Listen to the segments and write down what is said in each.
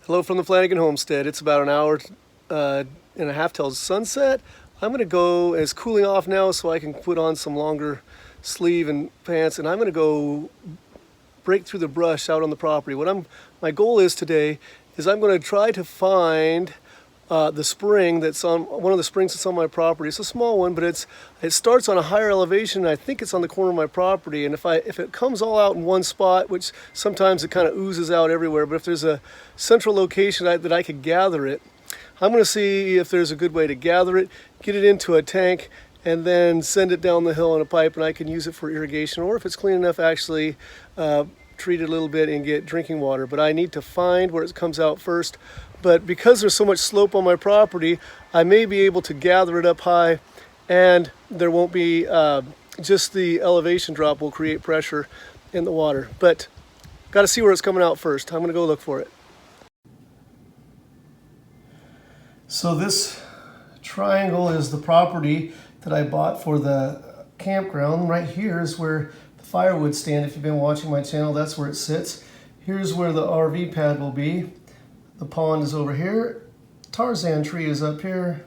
Hello from the Flanagan homestead. It's about an hour and a half till sunset. I'm going to go, it's cooling off now so I can put on some longer sleeve and pants, and I'm going to go break through the brush out on the property. My goal is today is I'm going to try to find the spring that's on one of the springs that's on my property. It's a small one, but it starts on a higher elevation. I think it's on the corner of my property, and if it comes all out in one spot, which sometimes it kind of oozes out everywhere, but if there's a central location that I could gather it, I'm going to see if there's a good way to gather it, get it into a tank, and then send it down the hill in a pipe, and I can use it for irrigation, or if it's clean enough, actually treat it a little bit and get drinking water. But I need to find where it comes out first. But because there's so much slope on my property, I may be able to gather it up high, and there won't be just the elevation drop will create pressure in the water. But got to see where it's coming out first. I'm going to go look for it. So this triangle is the property that I bought for the campground. Right here is where the firewood stand, if you've been watching my channel, that's where it sits. Here's where the RV pad will be. The pond is over here. Tarzan tree is up here.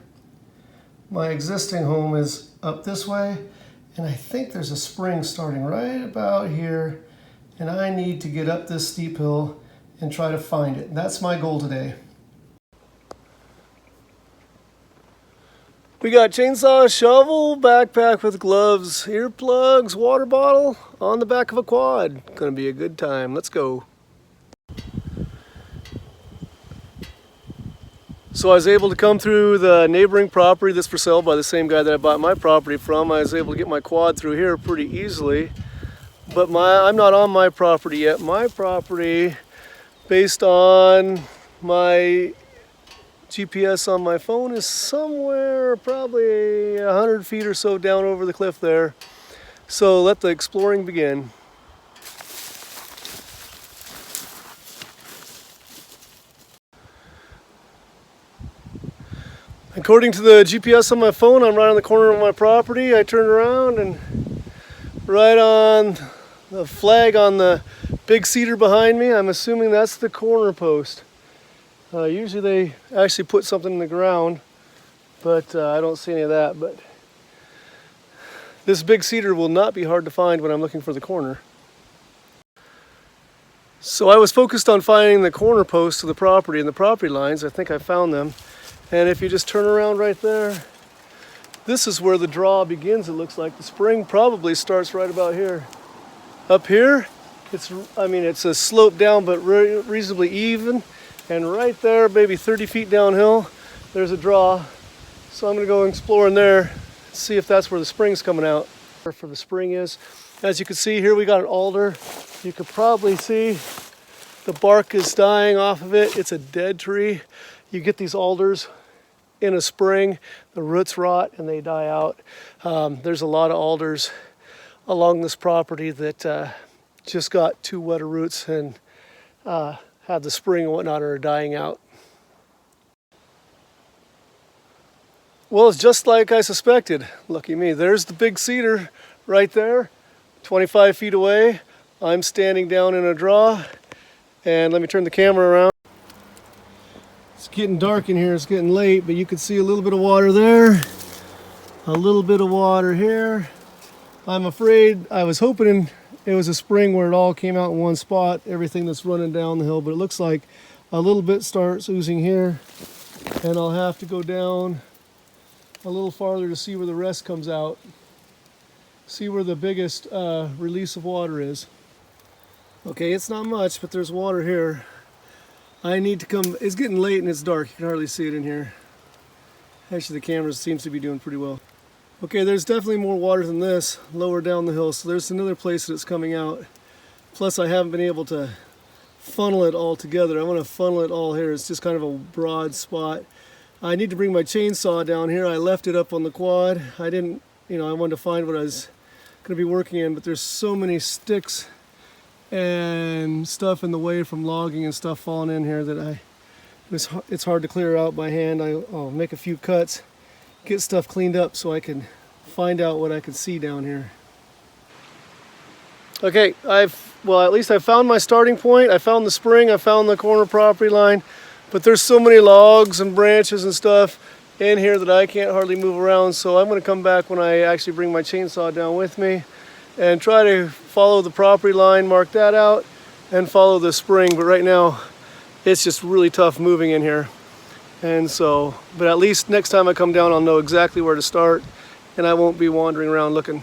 My existing home is up this way. And I think there's a spring starting right about here. And I need to get up this steep hill and try to find it. That's my goal today. We got chainsaw, shovel, backpack with gloves, earplugs, water bottle on the back of a quad. Gonna be a good time. Let's go. So I was able to come through the neighboring property that's for sale by the same guy that I bought my property from. I was able to get my quad through here pretty easily. But I'm not on my property yet. My property, based on my GPS on my phone, is somewhere probably 100 feet or so down over the cliff there. So let the exploring begin. According to the GPS on my phone, I'm right on the corner of my property. I turned around and right on the flag on the big cedar behind me, I'm assuming that's the corner post. Usually they actually put something in the ground, but I don't see any of that. But this big cedar will not be hard to find when I'm looking for the corner. So I was focused on finding the corner posts of the property and the property lines. I think I found them. And if you just turn around right there, this is where the draw begins. It looks like the spring probably starts right about here. Up here, it's a slope down, but reasonably even. And right there, maybe 30 feet downhill, there's a draw. So I'm gonna go explore in there, see if that's where the spring's coming out. Where the spring is. As you can see here, we got an alder. You could probably see the bark is dying off of it. It's a dead tree. You get these alders in a spring, the roots rot and they die out. There's a lot of alders along this property that just got too wet of roots and had the spring and whatnot are dying out. Well, it's just like I suspected. Lucky me. There's the big cedar right there, 25 feet away. I'm standing down in a draw, and let me turn the camera around. It's getting dark in here, it's getting late, but you can see a little bit of water there, a little bit of water here. I'm afraid, I was hoping it was a spring where it all came out in one spot, everything that's running down the hill, but it looks like a little bit starts oozing here, and I'll have to go down a little farther to see where the rest comes out, see where the biggest release of water is. Okay, it's not much, but there's water here. I need to come, it's getting late and it's dark, you can hardly see it in here. Actually the camera seems to be doing pretty well. Okay, there's definitely more water than this lower down the hill, so there's another place that it's coming out. Plus I haven't been able to funnel it all together. I want to funnel it all here. It's just kind of a broad spot. I need to bring my chainsaw down here. I left it up on the quad. I wanted to find what I was going to be working in, but there's so many sticks and stuff in the way from logging and stuff falling in here that it's hard to clear out by hand. I'll make a few cuts, get stuff cleaned up so I can find out what I can see down here. Okay, at least I found my starting point. I found the spring, I found the corner property line. But there's so many logs and branches and stuff in here that I can't hardly move around, so I'm going to come back when I actually bring my chainsaw down with me and try to follow the property line, mark that out, and follow the spring. But right now it's just really tough moving in here. And so, but at least next time I come down I'll know exactly where to start and I won't be wandering around looking.